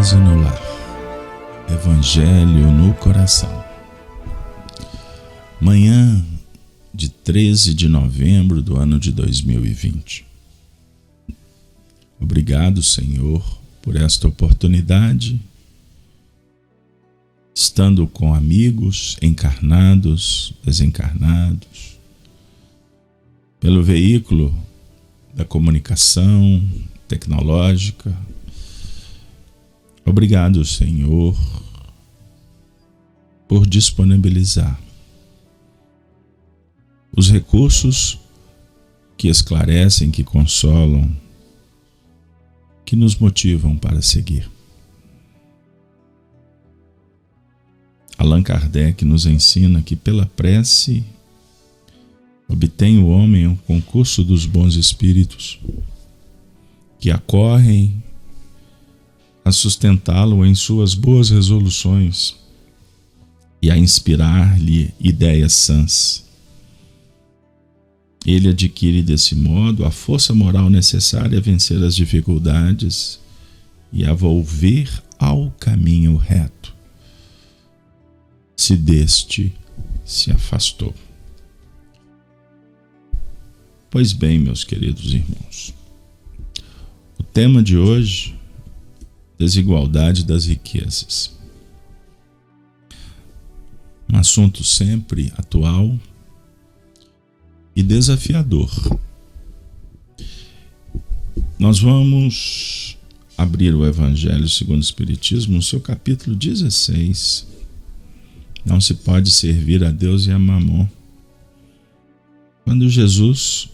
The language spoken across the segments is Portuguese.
casa e no lar. Evangelho no coração. Manhã de 13 de novembro do ano de 2020. Obrigado, Senhor, por esta oportunidade, estando com amigos encarnados, desencarnados, pelo veículo da comunicação tecnológica. Obrigado, Senhor, por disponibilizar os recursos que esclarecem, que consolam, que nos motivam para seguir. Allan Kardec nos ensina que pela prece obtém o homem o concurso dos bons espíritos, que acorrem a sustentá-lo em suas boas resoluções e a inspirar-lhe ideias sãs. Ele adquire desse modo a força moral necessária a vencer as dificuldades e a volver ao caminho reto, se deste se afastou. Pois bem, meus queridos irmãos, o tema de hoje: desigualdade das riquezas. Um assunto sempre atual e desafiador. Nós vamos abrir o Evangelho segundo o Espiritismo, no seu capítulo 16. Não se pode servir a Deus e a Mamon. Quando Jesus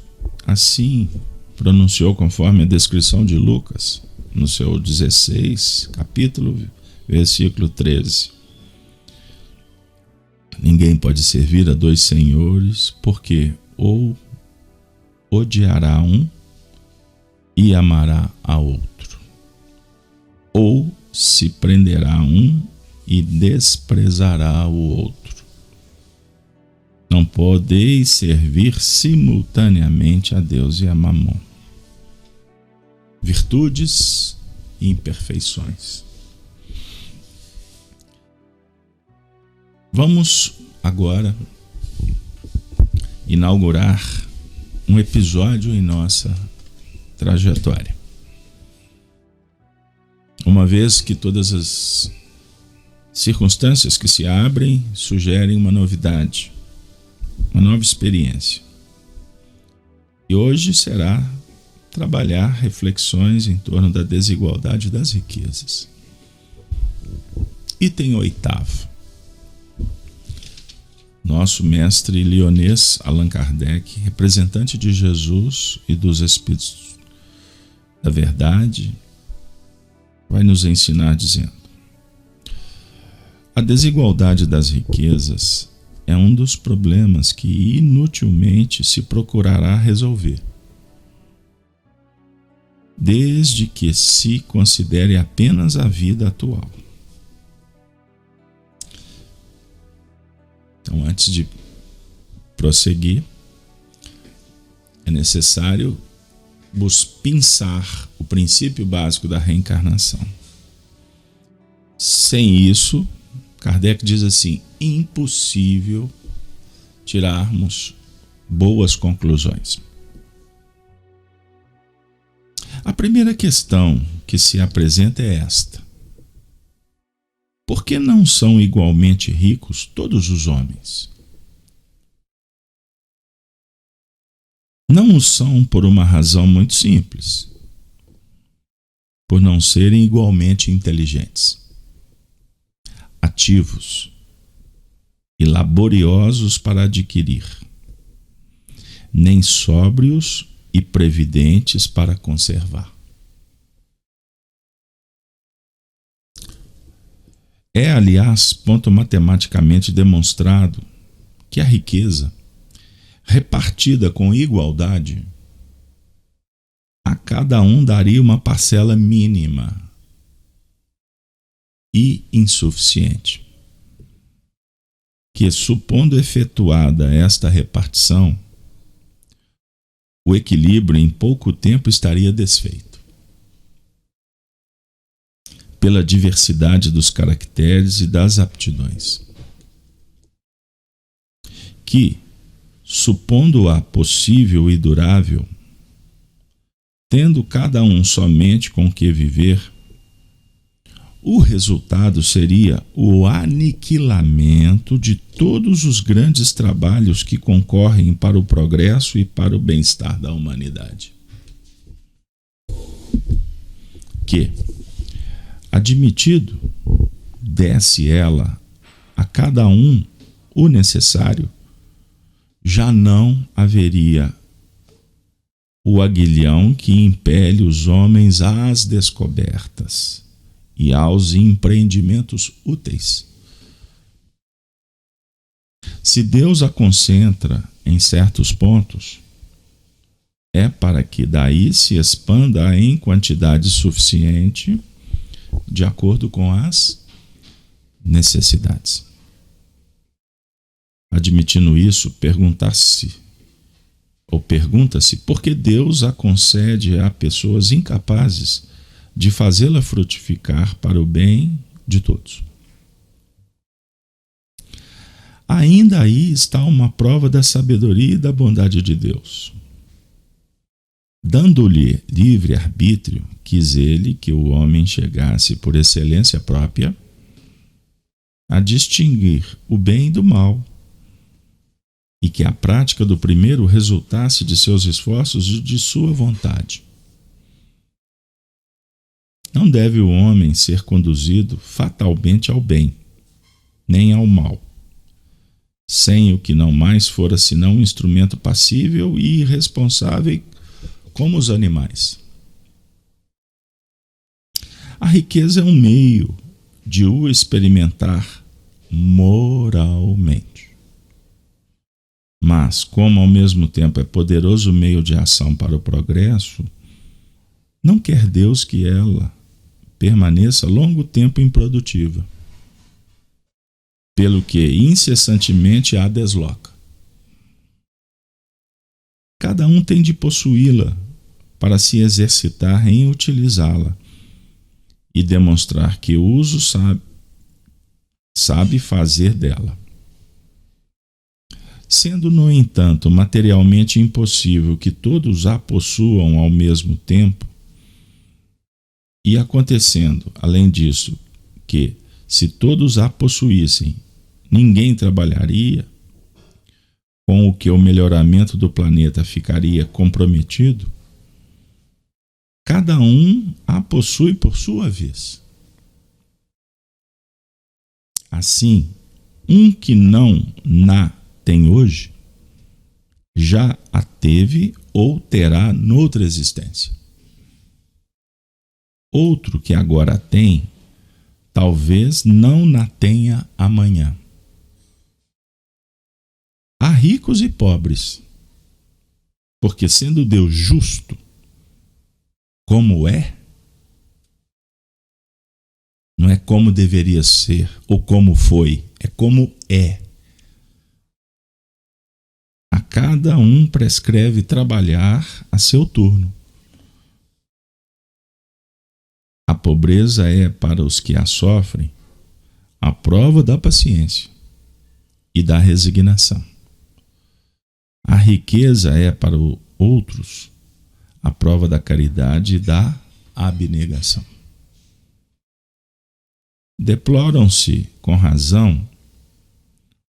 assim pronunciou, conforme a descrição de Lucas, no seu 16, capítulo, versículo 13. Ninguém pode servir a dois senhores, porque ou odiará um e amará a outro, ou se prenderá a um e desprezará o outro. Não podeis servir simultaneamente a Deus e a Mamon. Virtudes e imperfeições. Vamos agora inaugurar um episódio em nossa trajetória. Uma vez que todas as circunstâncias que se abrem sugerem uma novidade, uma nova experiência. E hoje será trabalhar reflexões em torno da desigualdade das riquezas. Item 8º. Nosso mestre lyonês Allan Kardec, representante de Jesus e dos Espíritos da Verdade, vai nos ensinar dizendo: a desigualdade das riquezas é um dos problemas que inutilmente se procurará resolver, desde que se considere apenas a vida atual. Então, antes de prosseguir, é necessário pensar o princípio básico da reencarnação. Sem isso, Kardec diz assim: impossível tirarmos boas conclusões. A primeira questão que se apresenta é esta: por que não são igualmente ricos todos os homens? Não o são por uma razão muito simples: por não serem igualmente inteligentes, ativos e laboriosos para adquirir, nem sóbrios e previdentes para conservar. É, aliás, ponto matematicamente demonstrado que a riqueza, repartida com igualdade, a cada um daria uma parcela mínima e insuficiente, que, supondo efetuada esta repartição, o equilíbrio em pouco tempo estaria desfeito. pela diversidade dos caracteres e das aptidões. Que, supondo-a possível e durável, tendo cada um somente com que viver, o resultado seria o aniquilamento de todos os grandes trabalhos que concorrem para o progresso e para o bem-estar da humanidade. Que, admitido, desse ela a cada um o necessário, já não haveria o aguilhão que impele os homens às descobertas e aos empreendimentos úteis. Se Deus a concentra em certos pontos, é para que daí se expanda em quantidade suficiente de acordo com as necessidades. Admitindo isso, pergunta-se por que Deus a concede a pessoas incapazes de fazê-la frutificar para o bem de todos. Ainda aí está uma prova da sabedoria e da bondade de Deus. Dando-lhe livre arbítrio, quis ele que o homem chegasse por excelência própria a distinguir o bem do mal, e que a prática do primeiro resultasse de seus esforços e de sua vontade. Não deve o homem ser conduzido fatalmente ao bem, nem ao mal, sem o que não mais fora senão um instrumento passível e irresponsável como os animais. A riqueza é um meio de o experimentar moralmente. Mas, como ao mesmo tempo é poderoso meio de ação para o progresso, não quer Deus que ela permaneça longo tempo improdutiva, pelo que incessantemente a desloca. Cada um tem de possuí-la para se exercitar em utilizá-la e demonstrar que o uso sabe fazer dela. Sendo, no entanto, materialmente impossível que todos a possuam ao mesmo tempo, e acontecendo, além disso, que, se todos a possuíssem, ninguém trabalharia, com o que o melhoramento do planeta ficaria comprometido, cada um a possui por sua vez. Assim, um que não na tem hoje, já a teve ou terá noutra existência. Outro que agora a tem, talvez não na tenha amanhã. Há ricos e pobres, porque sendo Deus justo, como é, não é como deveria ser ou como foi, é como é. A cada um prescreve trabalhar a seu turno. A pobreza é, para os que a sofrem, a prova da paciência e da resignação. A riqueza é, para outros, a prova da caridade e da abnegação. Deploram-se, com razão,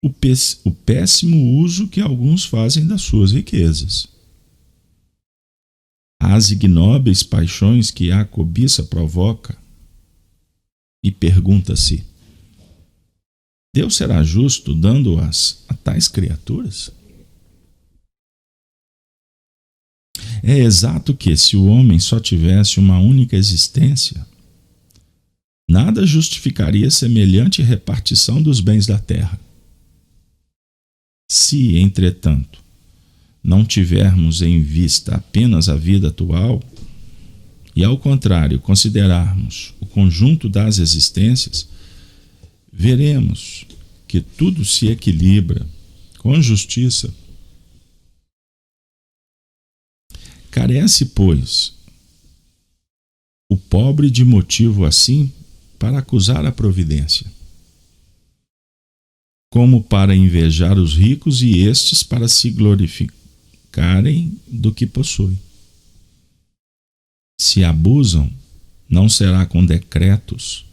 o péssimo uso que alguns fazem das suas riquezas. As ignóbeis paixões que a cobiça provoca, e pergunta-se: Deus será justo dando-as a tais criaturas? É exato que, se o homem só tivesse uma única existência, nada justificaria semelhante repartição dos bens da terra. Se, entretanto, não tivermos em vista apenas a vida atual e, ao contrário, considerarmos o conjunto das existências, veremos que tudo se equilibra com justiça. Carece, pois, o pobre de motivo assim para acusar a providência, como para invejar os ricos e estes para se glorificarem do que possuem. Se abusam, não será com decretos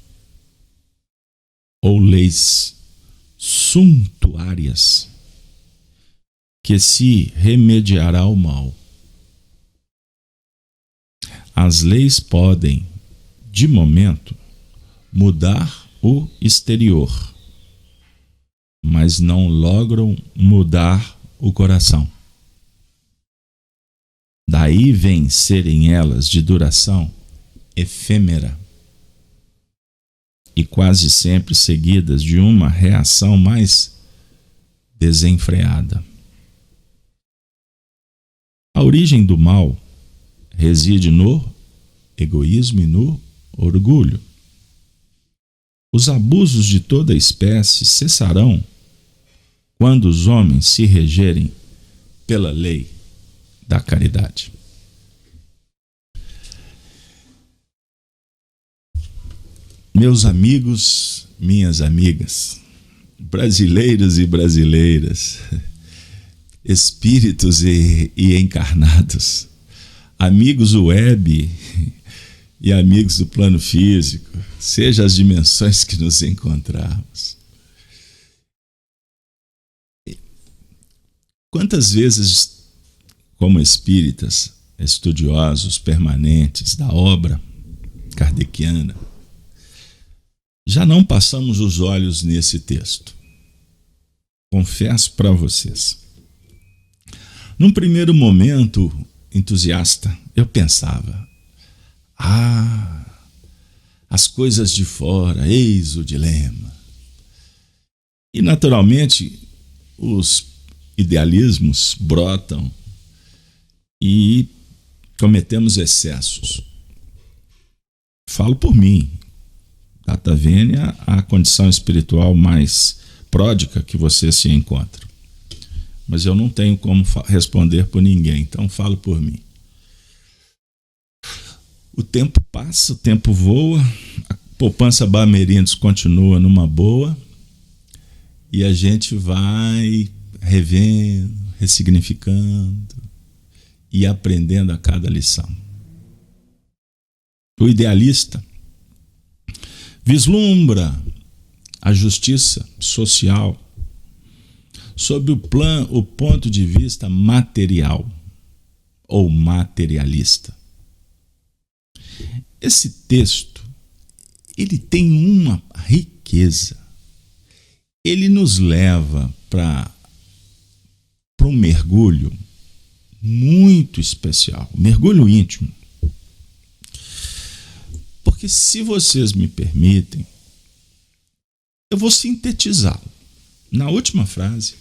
ou leis suntuárias que se remediará o mal. As leis podem, de momento, mudar o exterior, mas não logram mudar o coração. Daí vem serem elas de duração efêmera e quase sempre seguidas de uma reação mais desenfreada. A origem do mal reside no egoísmo e no orgulho. Os abusos de toda espécie cessarão quando os homens se regerem pela lei da caridade. Meus amigos, minhas amigas, brasileiros e brasileiras, espíritos e encarnados, amigos web e amigos do plano físico, seja as dimensões que nos encontrarmos. Quantas vezes, como espíritas, estudiosos permanentes da obra kardeciana, já não passamos os olhos nesse texto? Confesso para vocês. Num primeiro momento entusiasta, eu pensava: as coisas de fora, eis o dilema. E naturalmente os idealismos brotam e cometemos excessos. Falo por mim. Data vênia, a condição espiritual mais pródica que você se encontra. Mas eu não tenho como responder por ninguém, então falo por mim. O tempo passa, o tempo voa, a poupança Bamerindos continua numa boa e a gente vai revendo, ressignificando e aprendendo a cada lição. O idealista vislumbra a justiça social sob o ponto de vista material ou materialista. Esse texto, ele tem uma riqueza. Ele nos leva para um mergulho muito especial, um mergulho íntimo. Porque se vocês me permitem, eu vou sintetizá-lo na última frase,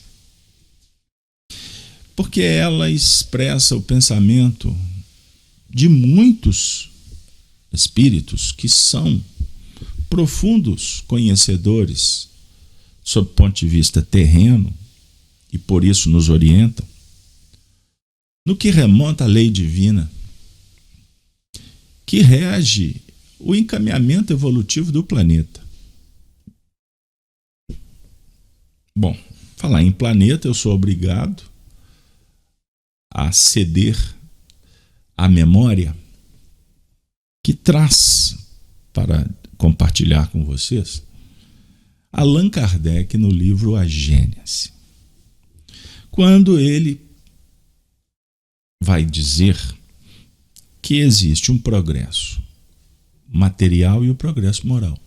porque ela expressa o pensamento de muitos espíritos que são profundos conhecedores sob o ponto de vista terreno e por isso nos orientam no que remonta à lei divina que rege o encaminhamento evolutivo do planeta. Bom, falar em planeta, eu sou obrigado a ceder à memória que traz para compartilhar com vocês Allan Kardec no livro A Gênese, quando ele vai dizer que existe um progresso material e o progresso moral.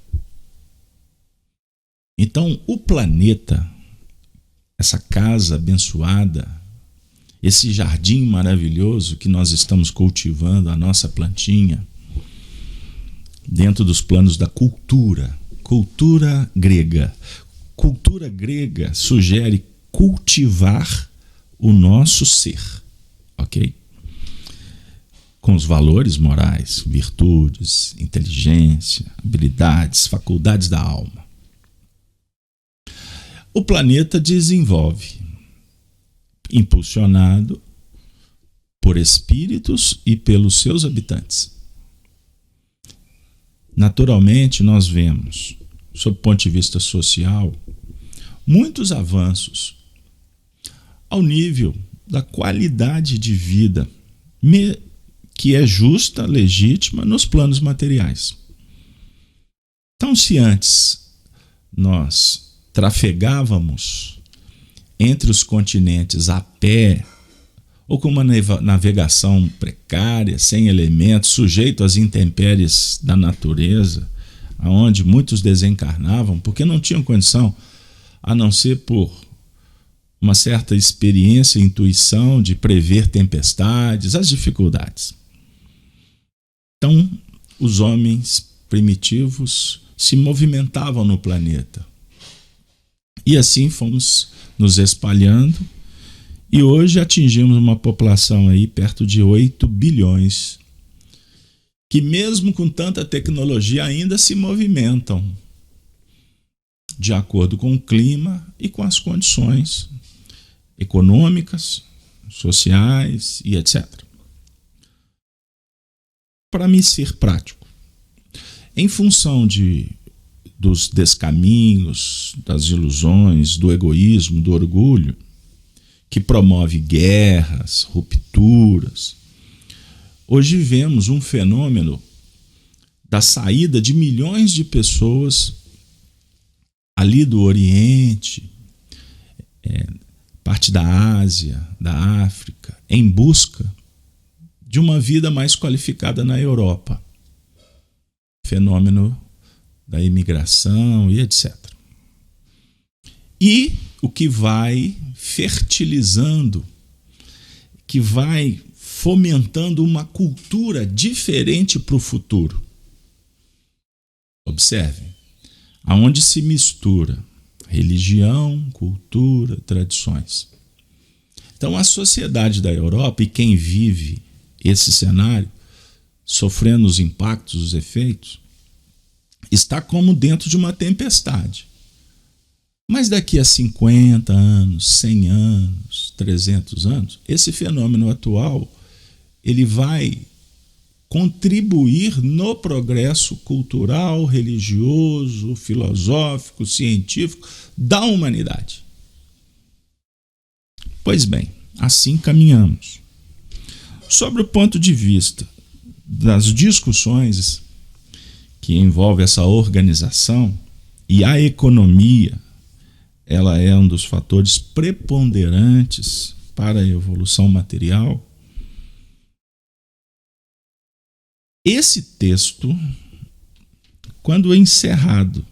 Então, o planeta, essa casa abençoada, esse jardim maravilhoso que nós estamos cultivando, a nossa plantinha, dentro dos planos da cultura grega. Cultura grega sugere cultivar o nosso ser, ok? Com os valores morais, virtudes, inteligência, habilidades, faculdades da alma. O planeta desenvolve, impulsionado por espíritos e pelos seus habitantes. naturalmente nós vemos, sob o ponto de vista social, muitos avanços ao nível da qualidade de vida que é justa, legítima nos planos materiais. Então, se antes nós trafegávamos entre os continentes a pé ou com uma navegação precária, sem elementos, sujeito às intempéries da natureza, aonde muitos desencarnavam porque não tinham condição, a não ser por uma certa experiência e intuição de prever tempestades, as dificuldades. Então, os homens primitivos se movimentavam no planeta. E assim fomos nos espalhando, e hoje atingimos uma população aí perto de 8 bilhões, que mesmo com tanta tecnologia ainda se movimentam de acordo com o clima e com as condições econômicas, sociais e etc. Para me ser prático, em função dos descaminhos, das ilusões, do egoísmo, do orgulho, que promove guerras, rupturas, hoje vemos um fenômeno da saída de milhões de pessoas ali do Oriente, parte da Ásia, da África, em busca de uma vida mais qualificada na Europa. Fenômeno da imigração e etc. E o que vai fertilizando, que vai fomentando uma cultura diferente para o futuro. Observe, aonde se mistura religião, cultura, tradições. Então a sociedade da Europa e quem vive esse cenário, sofrendo os impactos, os efeitos, está como dentro de uma tempestade. Mas daqui a 50 anos, 100 anos, 300 anos, esse fenômeno atual ele vai contribuir no progresso cultural, religioso, filosófico, científico da humanidade. Pois bem, assim caminhamos. Sobre o ponto de vista das discussões que envolvem essa organização e a economia, ela é um dos fatores preponderantes para a evolução material. Esse texto, quando encerrado,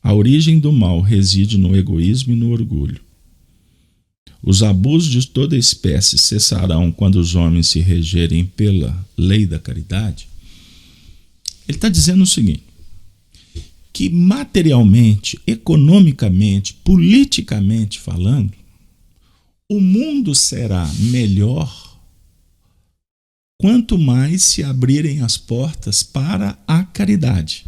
a origem do mal reside no egoísmo e no orgulho. Os abusos de toda espécie cessarão quando os homens se regerem pela lei da caridade. Ele está dizendo o seguinte, que materialmente, economicamente, politicamente falando, o mundo será melhor quanto mais se abrirem as portas para a caridade.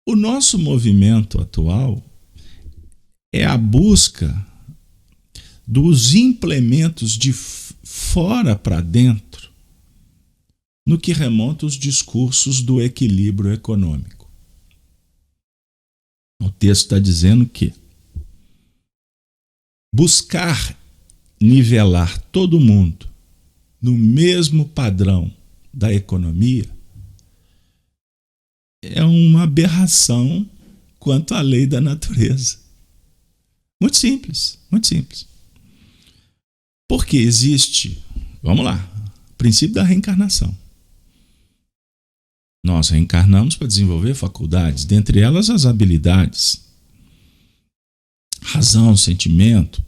O nosso movimento atual é a busca dos implementos de fora para dentro no que remonta aos discursos do equilíbrio econômico. O texto está dizendo que buscar nivelar todo mundo no mesmo padrão da economia é uma aberração quanto à lei da natureza. Muito simples, muito simples. Porque existe, vamos lá, o princípio da reencarnação. Nós reencarnamos para desenvolver faculdades, dentre elas as habilidades, razão, sentimento,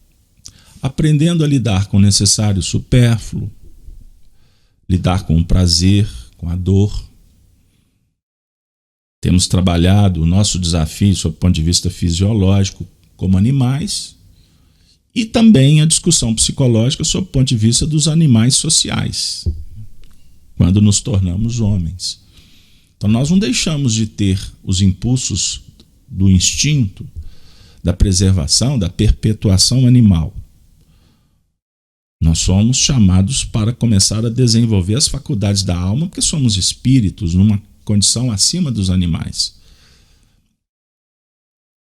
aprendendo a lidar com o necessário supérfluo, lidar com o prazer, com a dor. Temos trabalhado o nosso desafio sob o ponto de vista fisiológico como animais e também a discussão psicológica sob o ponto de vista dos animais sociais, quando nos tornamos homens. Então nós não deixamos de ter os impulsos do instinto, da preservação, da perpetuação animal. Nós somos chamados para começar a desenvolver as faculdades da alma, porque somos espíritos numa condição acima dos animais.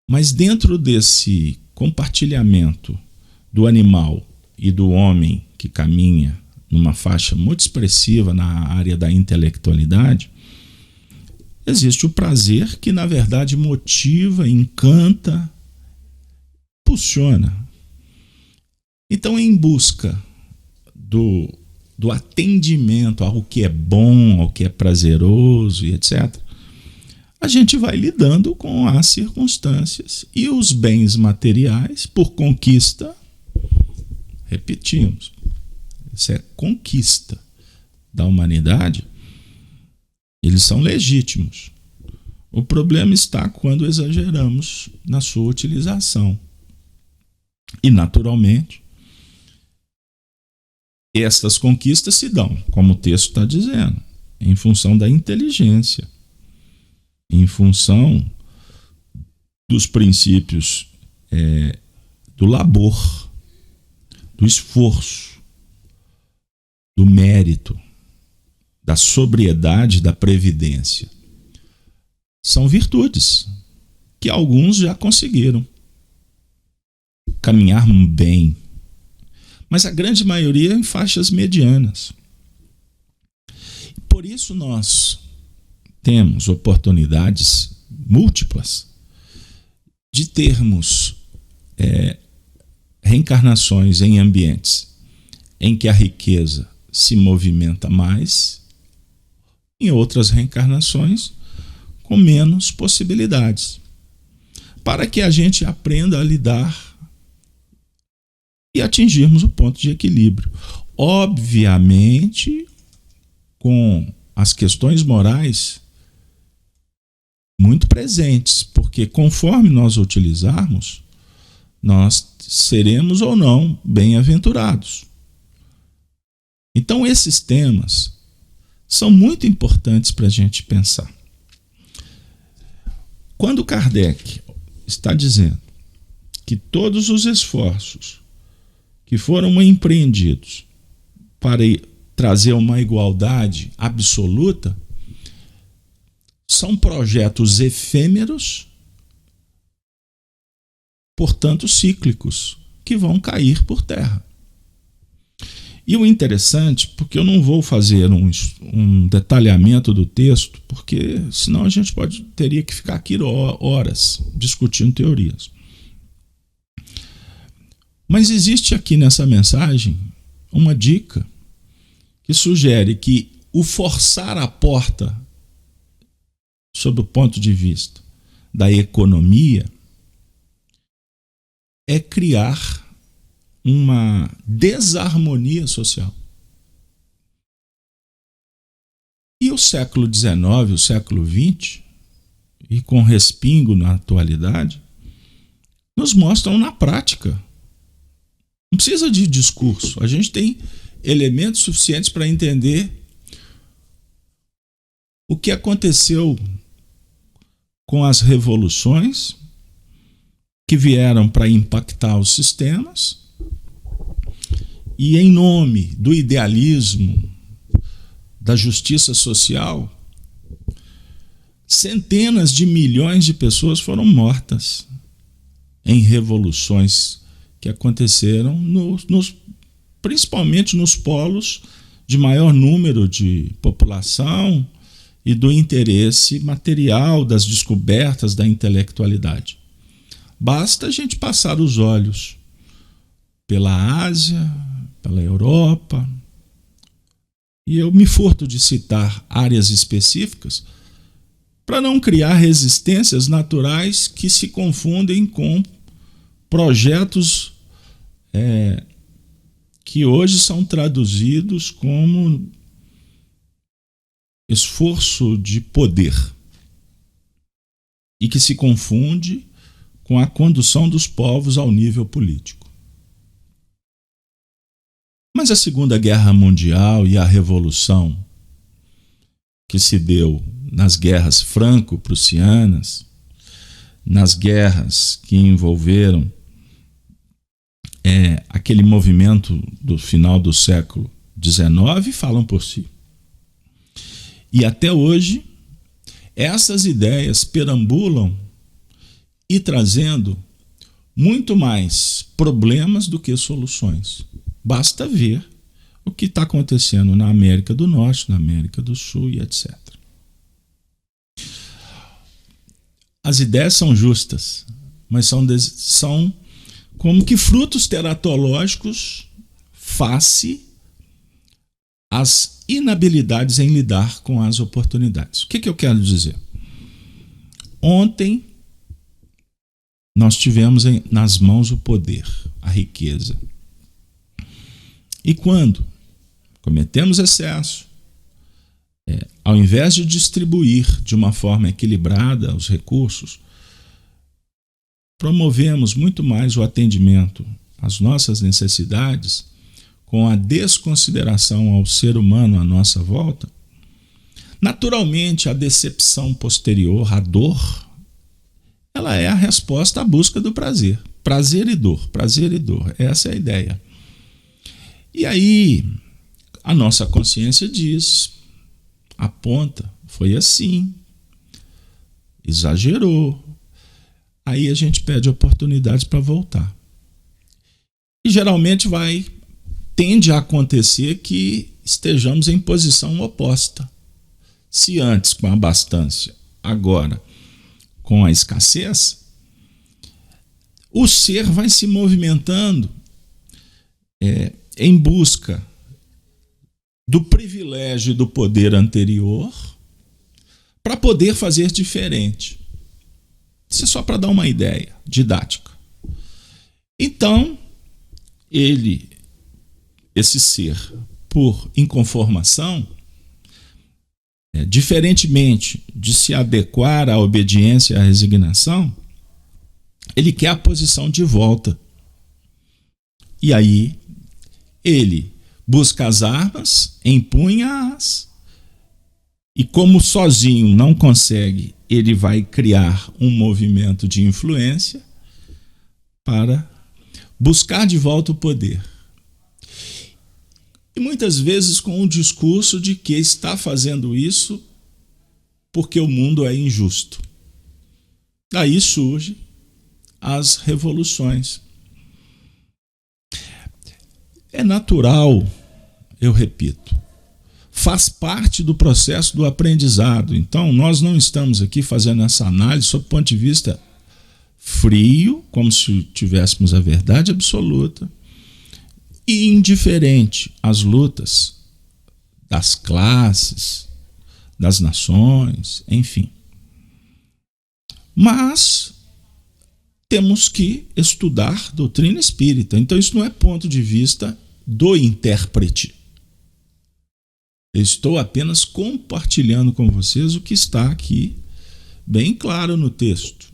Mas dentro desse compartilhamento do animal e do homem que caminha numa faixa muito expressiva na área da intelectualidade, existe o prazer que, na verdade, motiva, encanta, impulsiona. Então, em busca do atendimento ao que é bom, ao que é prazeroso e etc., a gente vai lidando com as circunstâncias e os bens materiais por conquista. Repetimos, isso é conquista da humanidade. Eles são legítimos. O problema está quando exageramos na sua utilização. E, naturalmente, estas conquistas se dão, como o texto está dizendo, em função da inteligência, em função dos princípios do labor, do esforço, do mérito, da sobriedade, da previdência. São virtudes que alguns já conseguiram caminhar bem, mas a grande maioria em faixas medianas. Por isso nós temos oportunidades múltiplas de termos reencarnações em ambientes em que a riqueza se movimenta mais, em outras reencarnações com menos possibilidades, para que a gente aprenda a lidar e atingirmos o ponto de equilíbrio. Obviamente, com as questões morais muito presentes, porque conforme nós utilizarmos, nós seremos ou não bem-aventurados. Então, esses temas são muito importantes para a gente pensar. Quando Kardec está dizendo que todos os esforços que foram empreendidos para trazer uma igualdade absoluta são projetos efêmeros, portanto cíclicos, que vão cair por terra. E o interessante, porque eu não vou fazer um detalhamento do texto, porque senão a gente teria que ficar aqui horas discutindo teorias. Mas existe aqui nessa mensagem uma dica que sugere que o forçar a porta, sob o ponto de vista da economia, é criar uma desarmonia social. E o século XIX, o século XX, e com respingo na atualidade, nos mostram na prática. Não precisa de discurso. A gente tem elementos suficientes para entender o que aconteceu com as revoluções que vieram para impactar os sistemas e, em nome do idealismo, da justiça social, centenas de milhões de pessoas foram mortas em revoluções que aconteceram principalmente nos polos de maior número de população e do interesse material, das descobertas, da intelectualidade. Basta a gente passar os olhos pela Ásia, pela Europa, e eu me furto de citar áreas específicas para não criar resistências naturais que se confundem com projetos que hoje são traduzidos como esforço de poder e que se confunde com a condução dos povos ao nível político. Mas a Segunda Guerra Mundial e a Revolução que se deu nas guerras franco-prussianas, nas guerras que envolveram aquele movimento do final do século XIX falam por si. E até hoje, essas ideias perambulam e trazendo muito mais problemas do que soluções. Basta ver o que está acontecendo na América do Norte, na América do Sul e etc. As ideias são justas, mas são como que frutos teratológicos face às inabilidades em lidar com as oportunidades. O que eu quero dizer? Ontem nós tivemos nas mãos o poder, a riqueza. E quando cometemos excesso, ao invés de distribuir de uma forma equilibrada os recursos, promovemos muito mais o atendimento às nossas necessidades com a desconsideração ao ser humano à nossa volta. Naturalmente, a decepção posterior, a dor, ela é a resposta à busca do prazer. Prazer e dor, prazer e dor. Essa é a ideia. E aí, a nossa consciência diz, aponta, foi assim, exagerou. Aí a gente pede oportunidades para voltar. E geralmente tende a acontecer que estejamos em posição oposta. Se antes com a abastância, agora com a escassez, o ser vai se movimentando em busca do privilégio e do poder anterior para poder fazer diferente. Isso é só para dar uma ideia didática. Então, esse ser, por inconformação, diferentemente de se adequar à obediência e à resignação, ele quer a posição de volta. E aí, ele busca as armas, empunha-as, e como sozinho não consegue, ele vai criar um movimento de influência para buscar de volta o poder. E muitas vezes com o discurso de que está fazendo isso porque o mundo é injusto. Daí surgem as revoluções. É natural, eu repito, faz parte do processo do aprendizado. Então, nós não estamos aqui fazendo essa análise sob o ponto de vista frio, como se tivéssemos a verdade absoluta, e indiferente às lutas das classes, das nações, enfim. Mas temos que estudar doutrina espírita. Então, isso não é ponto de vista do intérprete. Eu estou apenas compartilhando com vocês o que está aqui bem claro no texto.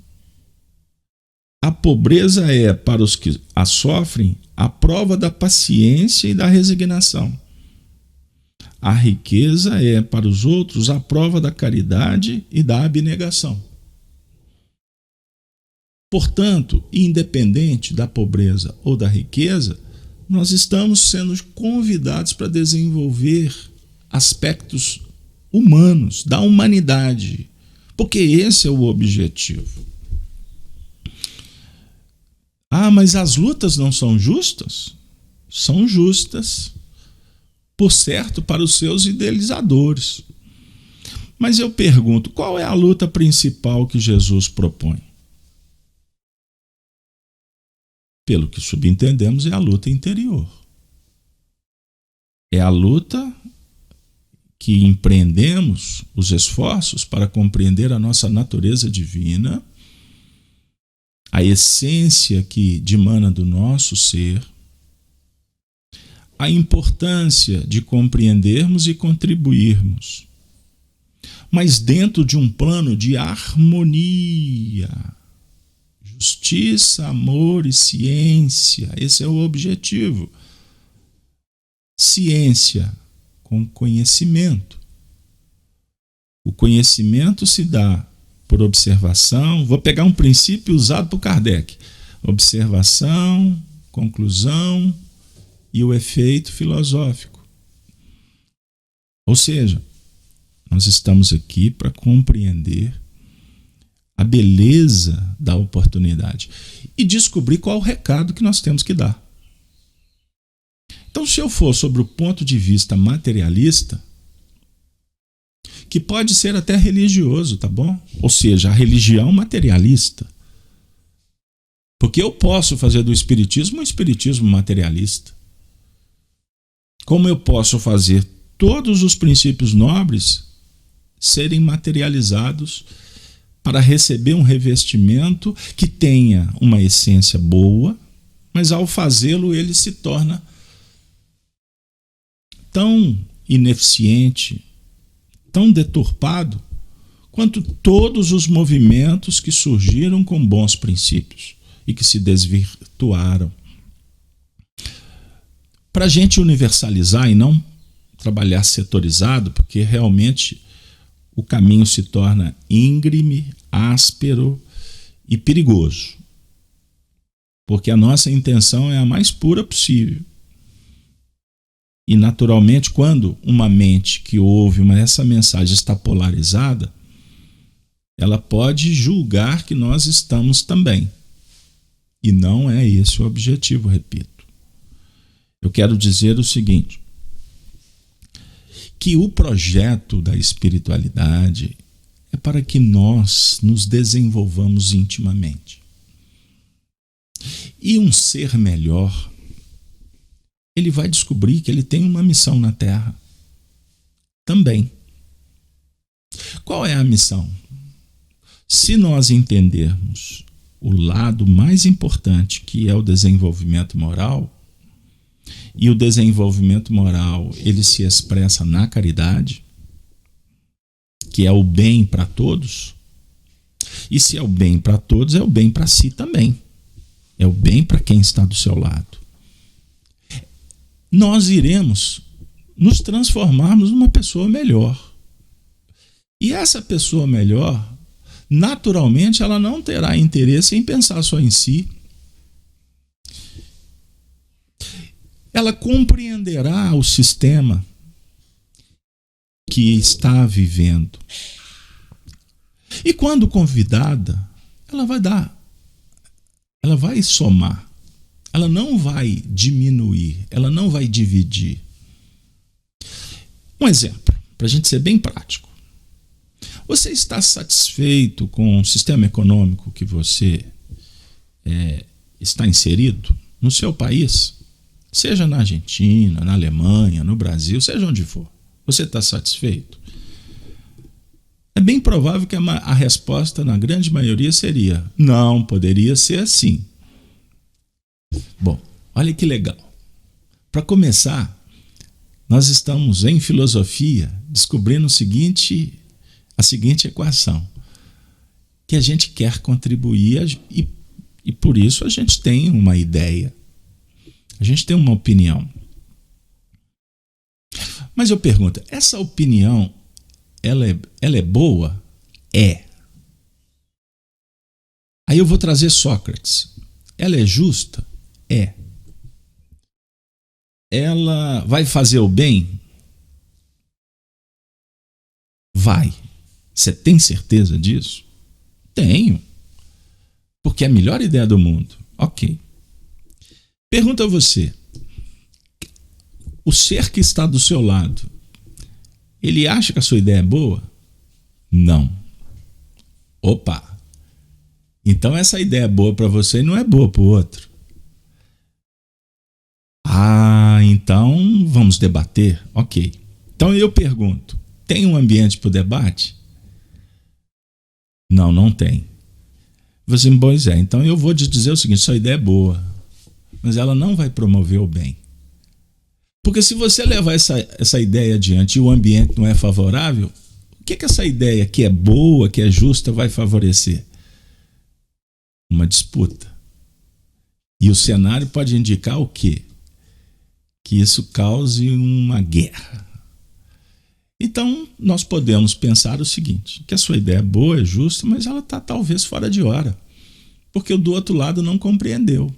A pobreza é, para os que a sofrem, a prova da paciência e da resignação. A riqueza é, para os outros, a prova da caridade e da abnegação. Portanto, independente da pobreza ou da riqueza, nós estamos sendo convidados para desenvolver aspectos humanos, da humanidade, porque esse é o objetivo. Ah, mas as lutas não são justas? São justas, por certo, para os seus idealizadores. Mas eu pergunto, qual é a luta principal que Jesus propõe? Pelo que subentendemos, é a luta interior. É a luta que empreendemos os esforços para compreender a nossa natureza divina, a essência que dimana do nosso ser, a importância de compreendermos e contribuirmos, mas dentro de um plano de harmonia, justiça, amor e ciência. Esse é o objetivo. Ciência com conhecimento. O conhecimento se dá por observação. Vou pegar um princípio usado por Kardec. Observação, conclusão e o efeito filosófico. Ou seja, nós estamos aqui para compreender a beleza da oportunidade e descobrir qual o recado que nós temos que dar. Então, se eu for sobre o ponto de vista materialista, que pode ser até religioso, tá bom? Ou seja, a religião materialista. Porque eu posso fazer do espiritismo um espiritismo materialista. Como eu posso fazer todos os princípios nobres serem materializados para receber um revestimento que tenha uma essência boa, mas ao fazê-lo ele se torna tão ineficiente, tão deturpado, quanto todos os movimentos que surgiram com bons princípios e que se desvirtuaram. Para a gente universalizar e não trabalhar setorizado, porque realmente o caminho se torna íngreme, áspero e perigoso. Porque a nossa intenção é a mais pura possível. E naturalmente, quando uma mente que ouve essa mensagem está polarizada, ela pode julgar que nós estamos também. E não é esse o objetivo, repito. Eu quero dizer o seguinte, que o projeto da espiritualidade é para que nós nos desenvolvamos intimamente. E um ser melhor, ele vai descobrir que ele tem uma missão na Terra também. Qual é a missão? Se nós entendermos o lado mais importante, que é o desenvolvimento moral, e o desenvolvimento moral ele se expressa na caridade, que é o bem para todos, e se é o bem para todos, é o bem para si também. É o bem para quem está do seu lado. Nós iremos nos transformarmos numa pessoa melhor. E essa pessoa melhor, naturalmente, ela não terá interesse em pensar só em si. Ela compreenderá o sistema que está vivendo. E quando convidada, ela vai somar. Ela não vai diminuir, ela não vai dividir. Um exemplo, para a gente ser bem prático. Você está satisfeito com o sistema econômico que você está inserido no seu país? Seja na Argentina, na Alemanha, no Brasil, seja onde for. Você está satisfeito? É bem provável que a resposta, na grande maioria, seria: não, poderia ser assim. Bom, olha que legal. Para começar, nós estamos em filosofia descobrindo a seguinte equação, que a gente quer contribuir e por isso a gente tem uma ideia, a gente tem uma opinião. Mas eu pergunto, essa opinião, ela é boa? É. Aí eu vou trazer Sócrates. Ela é justa? É. Ela vai fazer o bem? Vai. Você tem certeza disso? Tenho. Porque é a melhor ideia do mundo. Ok. Pergunta a você. O ser que está do seu lado, ele acha que a sua ideia é boa? Não. Opa. Então essa ideia é boa para você e não é boa para o outro. Ah, então vamos debater? Ok. Então eu pergunto, tem um ambiente para o debate? Não, não tem. Você, pois é, então eu vou te dizer o seguinte, sua ideia é boa, mas ela não vai promover o bem. Porque se você levar essa ideia adiante e o ambiente não é favorável, o que essa ideia que é boa, que é justa, vai favorecer? Uma disputa. E o cenário pode indicar o quê? Que isso cause uma guerra. Então, nós podemos pensar o seguinte, que a sua ideia é boa, é justa, mas ela está talvez fora de hora, porque o do outro lado não compreendeu.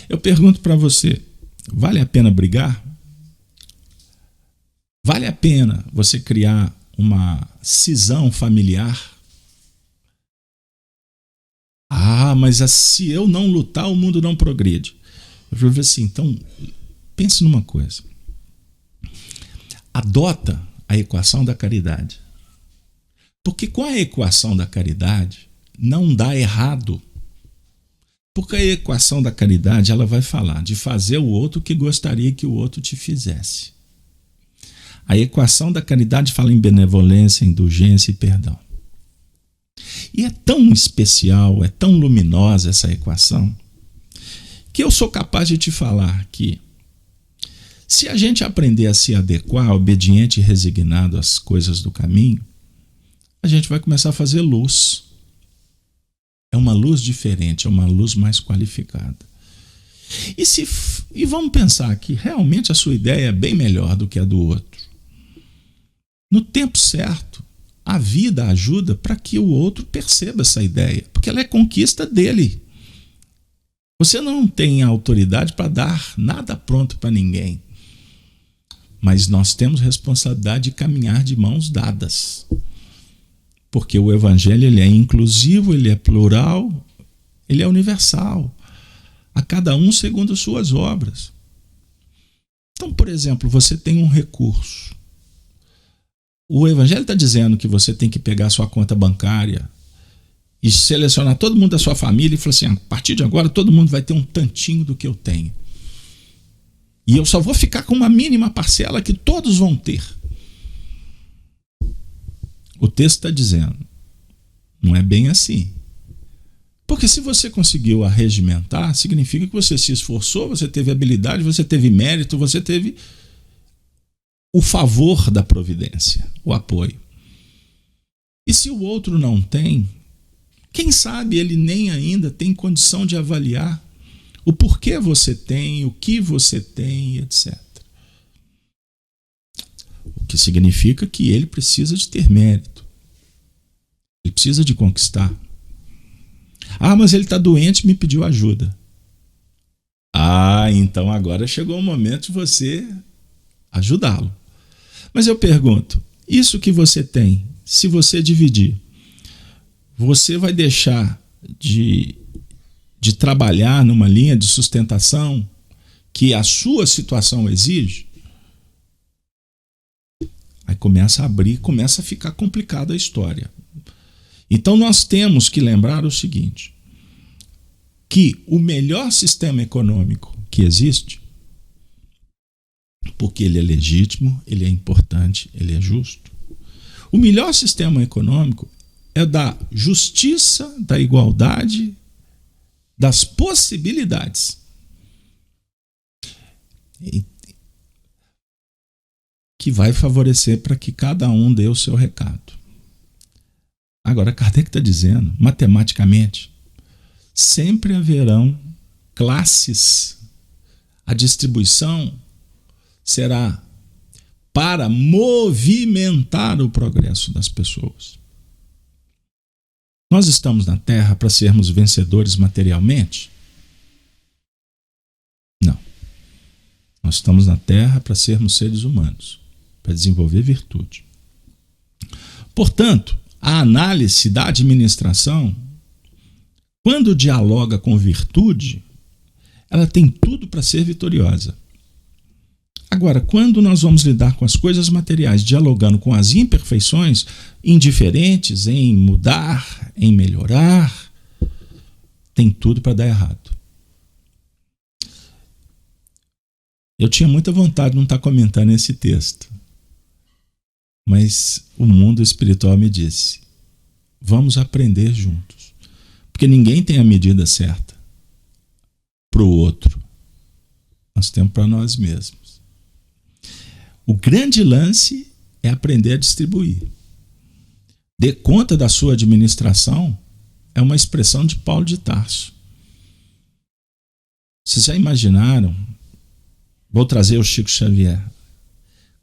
Eu pergunto para você, vale a pena brigar? Vale a pena você criar uma cisão familiar? Ah, mas se eu não lutar, o mundo não progride. Eu vou ver assim, então, pense numa coisa. Adota a equação da caridade. Porque com a equação da caridade, não dá errado. Porque a equação da caridade, ela vai falar de fazer o outro que gostaria que o outro te fizesse. A equação da caridade fala em benevolência, indulgência e perdão. E é tão especial, é tão luminosa essa equação, que eu sou capaz de te falar que se a gente aprender a se adequar, obediente e resignado às coisas do caminho, a gente vai começar a fazer luz. É uma luz diferente, é uma luz mais qualificada. E vamos pensar que realmente a sua ideia é bem melhor do que a do outro. No tempo certo, a vida ajuda para que o outro perceba essa ideia, porque ela é conquista dele. Você não tem autoridade para dar nada pronto para ninguém, mas nós temos responsabilidade de caminhar de mãos dadas, porque o evangelho ele é inclusivo, ele é plural, ele é universal, a cada um segundo suas obras. Então, por exemplo, você tem um recurso. O evangelho está dizendo que você tem que pegar sua conta bancária e selecionar todo mundo da sua família e falar assim, a partir de agora todo mundo vai ter um tantinho do que eu tenho. E eu só vou ficar com uma mínima parcela que todos vão ter. O texto está dizendo, não é bem assim. Porque se você conseguiu arregimentar, significa que você se esforçou, você teve habilidade, você teve mérito, você teve o favor da providência, o apoio. E se o outro não tem, quem sabe ele nem ainda tem condição de avaliar o porquê você tem, o que você tem, etc. O que significa que ele precisa de ter mérito. Ele precisa de conquistar. Ah, mas ele está doente e me pediu ajuda. Ah, então agora chegou o momento de você ajudá-lo. Mas eu pergunto, isso que você tem, se você dividir, você vai deixar de trabalhar numa linha de sustentação que a sua situação exige? Aí começa a abrir, começa a ficar complicada a história. Então nós temos que lembrar o seguinte, que o melhor sistema econômico que existe, porque ele é legítimo, ele é importante, ele é justo. O melhor sistema econômico é da justiça, da igualdade, das possibilidades. Que vai favorecer para que cada um dê o seu recado. Agora, Kardec está dizendo, matematicamente, sempre haverão classes. A distribuição será para movimentar o progresso das pessoas. Nós estamos na Terra para sermos vencedores materialmente? Não. Nós estamos na Terra para sermos seres humanos, para desenvolver virtude. Portanto, a análise da administração, quando dialoga com virtude, ela tem tudo para ser vitoriosa. Agora, quando nós vamos lidar com as coisas materiais, dialogando com as imperfeições, indiferentes em mudar, em melhorar, tem tudo para dar errado. Eu tinha muita vontade de não estar comentando esse texto, mas o mundo espiritual me disse, vamos aprender juntos, porque ninguém tem a medida certa para o outro, nós temos para nós mesmos. O grande lance é aprender a distribuir. Dê conta da sua administração é uma expressão de Paulo de Tarso. Vocês já imaginaram? Vou trazer o Chico Xavier.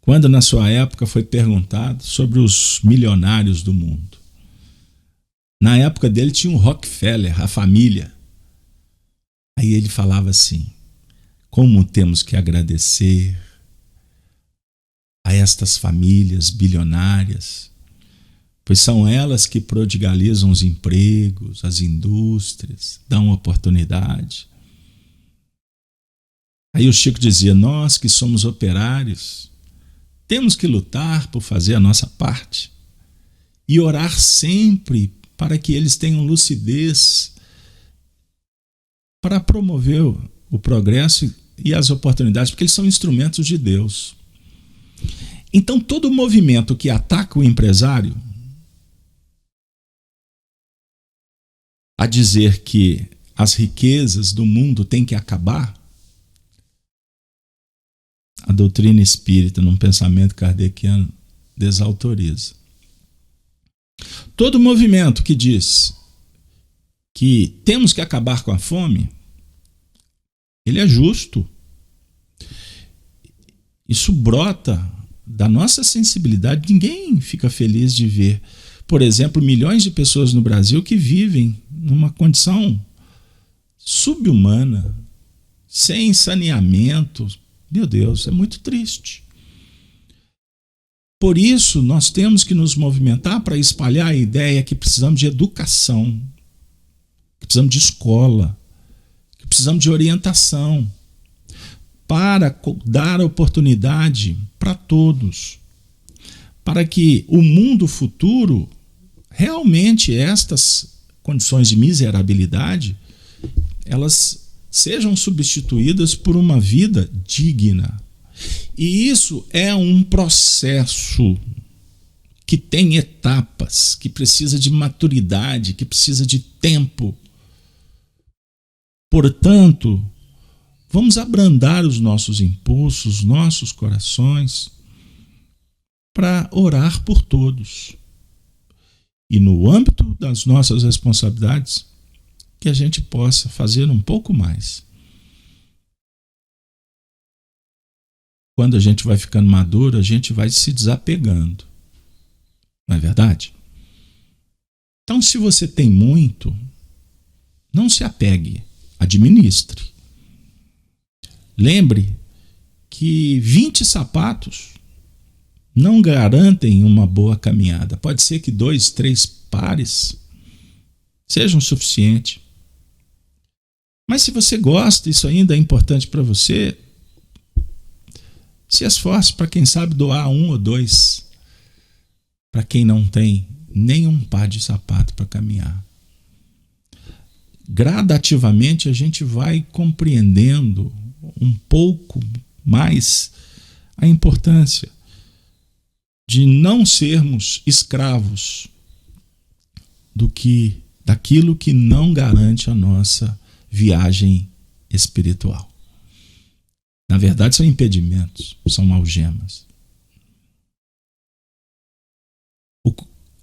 Quando na sua época foi perguntado sobre os milionários do mundo. Na época dele tinha o Rockefeller, a família. Aí ele falava assim: como temos que agradecer a estas famílias bilionárias, pois são elas que prodigalizam os empregos, as indústrias, dão oportunidade. Aí o Chico dizia: nós que somos operários, temos que lutar por fazer a nossa parte e orar sempre para que eles tenham lucidez para promover o progresso e as oportunidades, porque eles são instrumentos de Deus. Então, todo movimento que ataca o empresário a dizer que as riquezas do mundo têm que acabar, a doutrina espírita, num pensamento kardeciano, desautoriza. Todo movimento que diz que temos que acabar com a fome, ele é justo. Isso brota da nossa sensibilidade. Ninguém fica feliz de ver, por exemplo, milhões de pessoas no Brasil que vivem numa condição subhumana, sem saneamento. Meu Deus, é muito triste. Por isso, nós temos que nos movimentar para espalhar a ideia que precisamos de educação, que precisamos de escola, que precisamos de orientação, para dar oportunidade para todos, para que o mundo futuro, realmente estas condições de miserabilidade, elas sejam substituídas por uma vida digna. E isso é um processo que tem etapas, que precisa de maturidade, que precisa de tempo. Portanto, vamos abrandar os nossos impulsos, nossos corações, para orar por todos. E no âmbito das nossas responsabilidades, que a gente possa fazer um pouco mais. Quando a gente vai ficando maduro, a gente vai se desapegando. Não é verdade? Então, se você tem muito, não se apegue, administre. Lembre que 20 sapatos não garantem uma boa caminhada. Pode ser que 2, 3 pares sejam suficientes. Mas se você gosta, isso ainda é importante para você, se esforce para, quem sabe, doar 1 ou 2 para quem não tem nenhum par de sapato para caminhar. Gradativamente a gente vai compreendendo um pouco mais a importância de não sermos escravos daquilo que não garante a nossa viagem espiritual. Na verdade, são impedimentos, são algemas.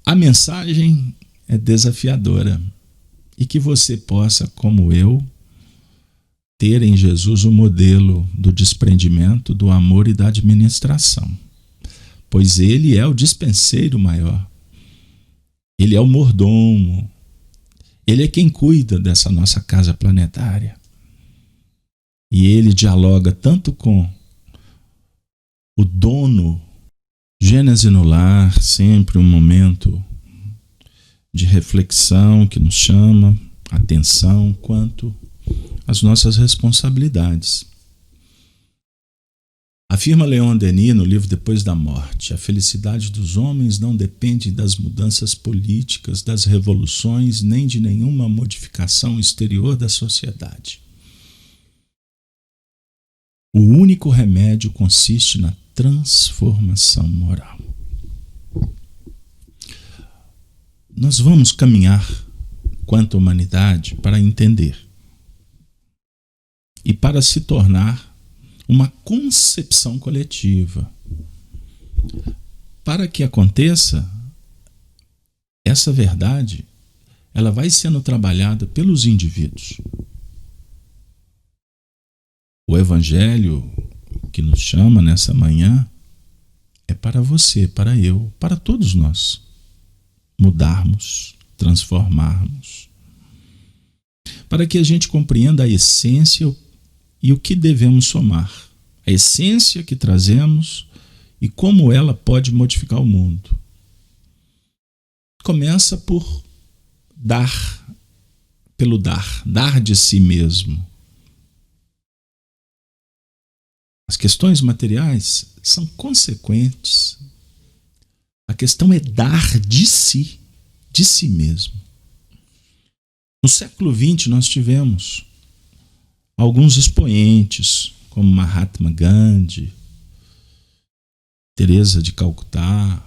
A mensagem é desafiadora e que você possa, como eu, ter em Jesus o modelo do desprendimento, do amor e da administração. Pois ele é o dispenseiro maior. Ele é o mordomo. Ele é quem cuida dessa nossa casa planetária. E ele dialoga tanto com o dono. Gênese no lar, sempre um momento de reflexão que nos chama a atenção quanto às nossas responsabilidades. Afirma Leon Denis no livro Depois da Morte: a felicidade dos homens não depende das mudanças políticas, das revoluções, nem de nenhuma modificação exterior da sociedade. O único remédio consiste na transformação moral. Nós vamos caminhar quanto à humanidade para entender e para se tornar uma concepção coletiva. Para que aconteça, essa verdade, ela vai sendo trabalhada pelos indivíduos. O Evangelho que nos chama nessa manhã é para você, para eu, para todos nós mudarmos, transformarmos. para que a gente compreenda a essência e o que devemos somar, a essência que trazemos e como ela pode modificar o mundo. Começa por pelo dar de si mesmo. As questões materiais são consequentes. A questão é dar de si mesmo. No século XX nós tivemos alguns expoentes, como Mahatma Gandhi, Teresa de Calcutá,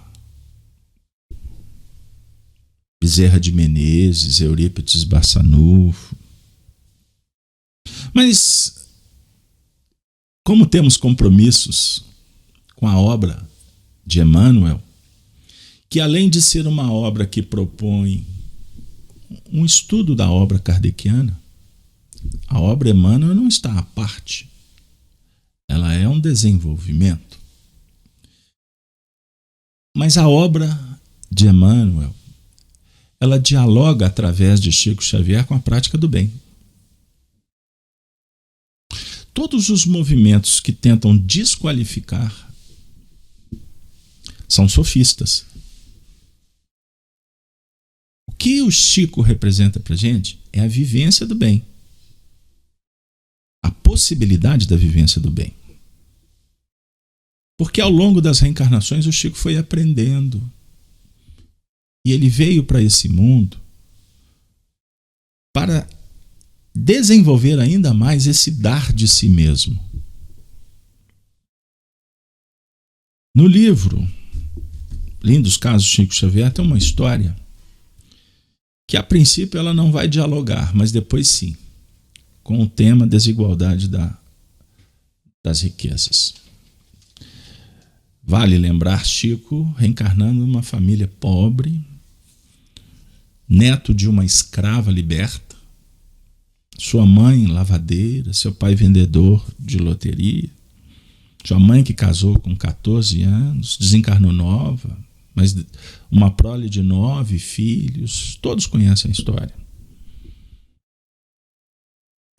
Bezerra de Menezes, Eurípides Barçanufo. Mas, como temos compromissos com a obra de Emmanuel, que além de ser uma obra que propõe um estudo da obra kardeciana, a obra Emmanuel não está à parte. Ela é um desenvolvimento. Mas a obra de Emmanuel, ela dialoga através de Chico Xavier com a prática do bem. Todos os movimentos que tentam desqualificar são sofistas. O que o Chico representa para a gente é a vivência do bem. A possibilidade da vivência do bem. Porque ao longo das reencarnações o Chico foi aprendendo. E ele veio para esse mundo para desenvolver ainda mais esse dar de si mesmo. No livro Lindos Casos de Chico Xavier tem uma história que a princípio ela não vai dialogar, mas depois sim, com o tema desigualdade das riquezas. Vale lembrar Chico reencarnando numa família pobre, neto de uma escrava liberta, sua mãe lavadeira, seu pai vendedor de loteria, sua mãe que casou com 14 anos, desencarnou nova, mas uma prole de 9 filhos, todos conhecem a história.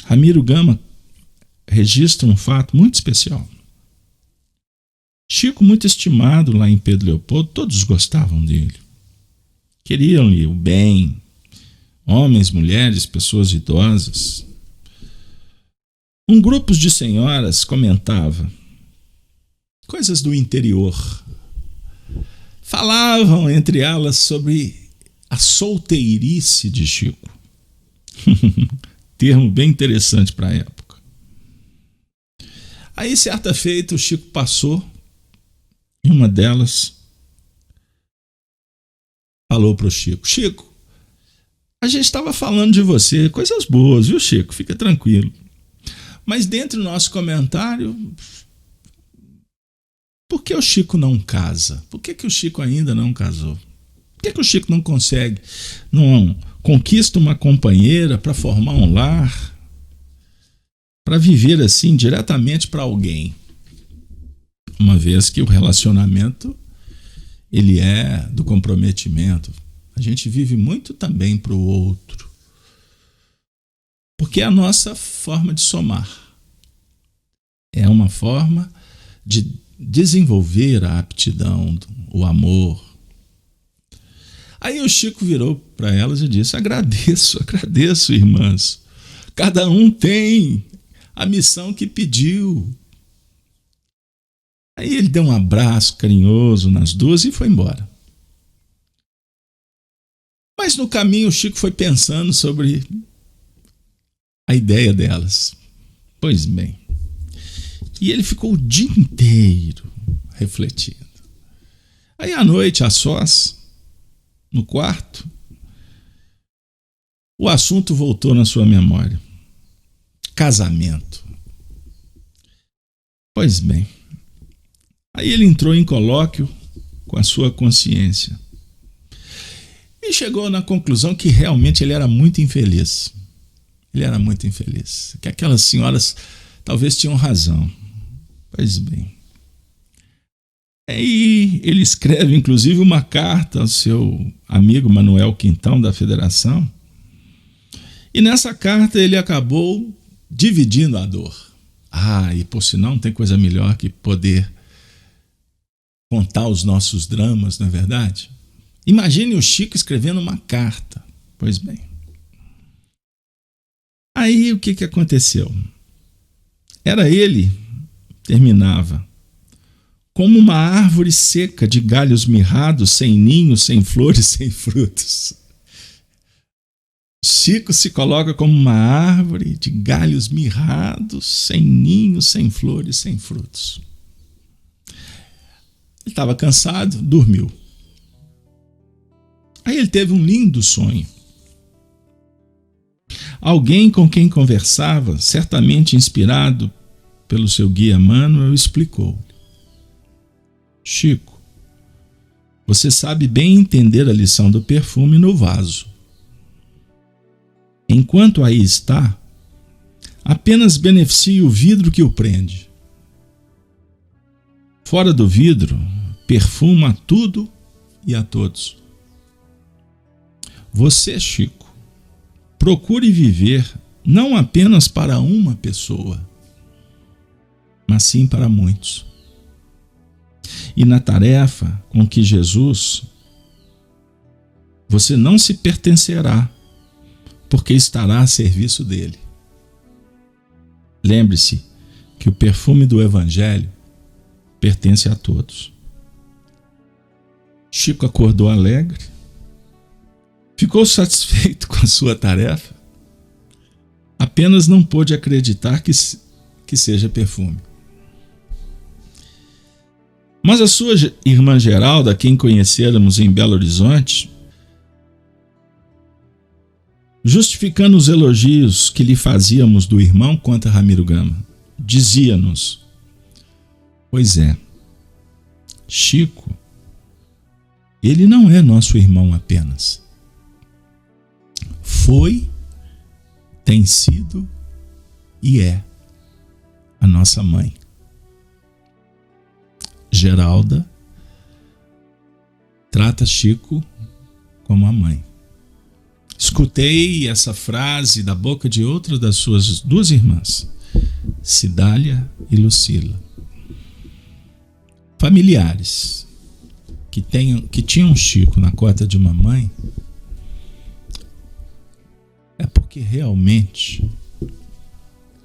Ramiro Gama registra um fato muito especial. Chico, muito estimado lá em Pedro Leopoldo, todos gostavam dele. Queriam-lhe o bem, homens, mulheres, pessoas idosas. Um grupo de senhoras comentava coisas do interior. Falavam entre elas sobre a solteirice de Chico. Termo bem interessante para a época. Aí, certa feita, o Chico passou e uma delas falou para o Chico: Chico, a gente estava falando de você, coisas boas, viu, Chico? Fica tranquilo. Mas dentro do nosso comentário, por que o Chico não casa? Por que o Chico ainda não casou? Por que o Chico não consegue, não conquista uma companheira para formar um lar, para viver assim diretamente para alguém? Uma vez que o relacionamento ele é do comprometimento. A gente vive muito também para o outro. Porque é a nossa forma de somar. É uma forma de desenvolver a aptidão, o amor. Aí o Chico virou para elas e disse: agradeço, irmãs. Cada um tem a missão que pediu. Aí ele deu um abraço carinhoso nas duas e foi embora. Mas no caminho o Chico foi pensando sobre a ideia delas. Pois bem. E ele ficou o dia inteiro refletindo. Aí à noite, a sós, no quarto, o assunto voltou na sua memória. Casamento. Pois bem. Aí ele entrou em colóquio com a sua consciência e chegou na conclusão que realmente ele era muito infeliz. Ele era muito infeliz. Que aquelas senhoras talvez tinham razão. Pois bem. Aí ele escreve inclusive uma carta ao seu amigo Manuel Quintão da Federação E nessa carta ele acabou dividindo a dor. E por sinal não tem coisa melhor que poder contar os nossos dramas, não é verdade? Imagine o Chico escrevendo uma carta. Pois bem. Aí o que aconteceu? Ele terminava como uma árvore seca de galhos mirrados, sem ninho, sem flores, sem frutos. Chico se coloca como uma árvore de galhos mirrados, sem ninho, sem flores, sem frutos. Ele estava cansado, dormiu. Aí ele teve um lindo sonho. Alguém com quem conversava, certamente inspirado pelo seu guia Manuel, explicou: Chico, você sabe bem entender a lição do perfume no vaso. Enquanto aí está, apenas beneficie o vidro que o prende. Fora do vidro, perfuma a tudo e a todos. Você, Chico, procure viver não apenas para uma pessoa, mas sim para muitos. E na tarefa com que Jesus, você não se pertencerá, porque estará a serviço dele. Lembre-se que o perfume do Evangelho pertence a todos. Chico acordou alegre, ficou satisfeito com a sua tarefa, apenas não pôde acreditar que seja perfume. Mas a sua irmã Geralda, quem conhecéramos em Belo Horizonte, justificando os elogios que lhe fazíamos do irmão contra Ramiro Gama, dizia-nos: pois é, Chico, ele não é nosso irmão apenas. Foi, tem sido e é a nossa mãe. Geralda trata Chico como a mãe. Escutei essa frase da boca de outra das suas duas irmãs, Cidália e Lucila. Familiares que tinham Chico na cota de uma mãe, é porque realmente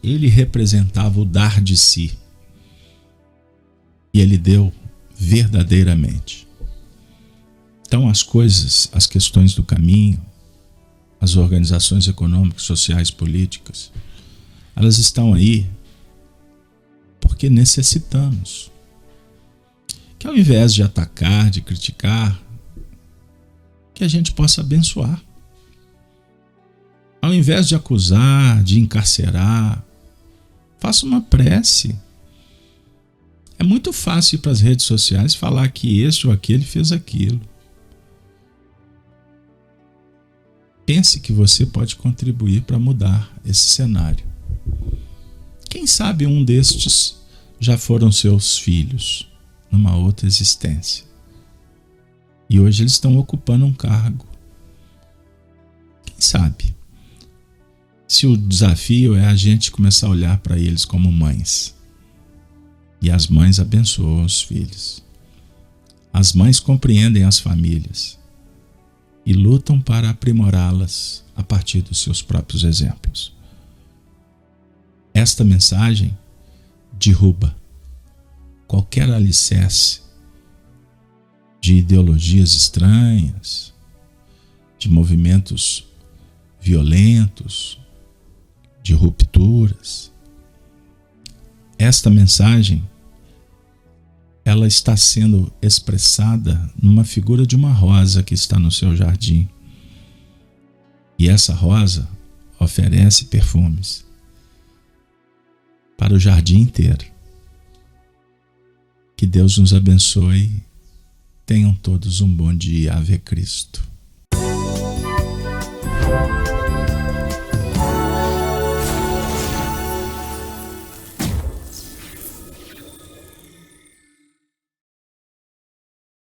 ele representava o dar de si. E ele deu verdadeiramente. Então as coisas, as questões do caminho, as organizações econômicas, sociais, políticas, elas estão aí porque necessitamos. Que ao invés de atacar, de criticar, que a gente possa abençoar. Ao invés de acusar, de encarcerar, faça uma prece. É muito fácil ir para as redes sociais falar que este ou aquele fez aquilo. Pense que você pode contribuir para mudar esse cenário. Quem sabe um destes já foram seus filhos numa outra existência. E hoje eles estão ocupando um cargo. Quem sabe? Se o desafio é a gente começar a olhar para eles como mães. E as mães abençoam os filhos. As mães compreendem as famílias e lutam para aprimorá-las a partir dos seus próprios exemplos. Esta mensagem derruba qualquer alicerce de ideologias estranhas, de movimentos violentos, de rupturas. Esta mensagem, ela está sendo expressada numa figura de uma rosa que está no seu jardim. E essa rosa oferece perfumes para o jardim inteiro. Que Deus nos abençoe. Tenham todos um bom dia. Ave Cristo.